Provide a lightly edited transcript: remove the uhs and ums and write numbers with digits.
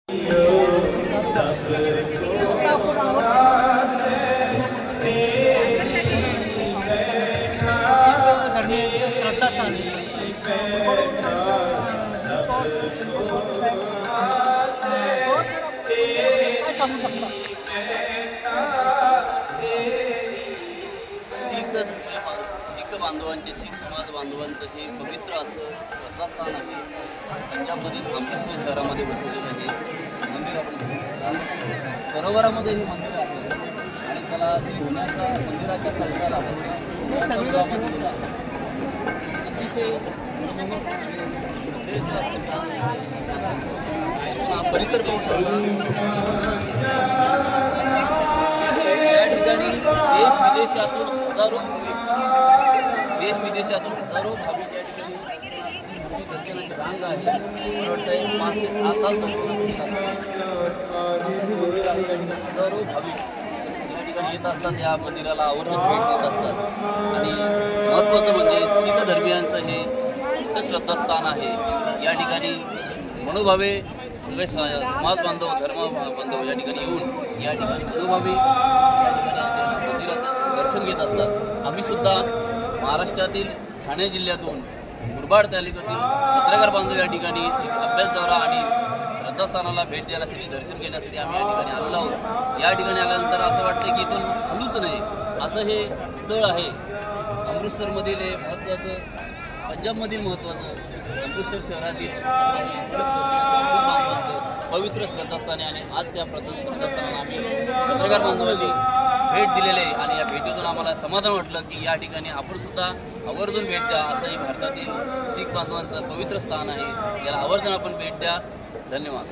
श्रद्धास्थान काय सांगू शकता? शीख बांधवांचे, शीख समाज बांधवांचं हे पवित्र असं श्रद्धास्थान आहे. पंजाबमधील अमृतसर शहरामध्ये बसलेलं हे मंदिर आपण सरोवरामध्ये हे मंदिर आहे आणि त्याला सोन्याच्या मंदिराच्या कल्पना अतिशय परिसर पाहू शकतो. या ठिकाणी देश विदेशातून हजारो भाविक या ठिकाणी रांग आहे. मला वाटतं 5 ते 6 तास हजारो भाविक या ठिकाणी येत असतात. या मंदिराला आवर्जून भेट देत असतात आणि महत्त्वाचं म्हणजे शीख धर्मियांचं हे श्रद्धास्थान आहे. या ठिकाणी मनोभावे सगळे समाज बांधव, धर्म बांधव या ठिकाणी येऊन या ठिकाणी मनोभावे या ठिकाणी मंदिराचं दर्शन घेत असतात. आम्ही सुद्धा महाराष्ट्रातील ठाणे जिल्ह्यातून मुरबाड तालुक्यातील पत्रकार बांधव या ठिकाणी एक अभ्यास दौरा आणि श्रद्धास्थानाला भेट देण्यासाठी, दर्शन घेण्यासाठी आम्ही या ठिकाणी आलेलो आहोत. या ठिकाणी आल्यानंतर असं वाटतं की इथून हलूच नाही असं हे स्थळ आहे. अमृतसरमधील हे महत्त्वाचं, पंजाबमधील महत्त्वाचं, अमृतसर शहरातील पवित्र श्रद्धास्थान आहे आणि आज त्या श्रद्धास्थानाला आम्ही पत्रकार बांधवांनी भेट दिलेले आहे आणि या भेटीतून आम्हाला समाधान वाटलं की या ठिकाणी आपण सुद्धा आवर्जून भेट द्या. असंही भारतातील शीख बांधवांचं पवित्र स्थान आहे. याला आवर्जून आपण भेट द्या. धन्यवाद.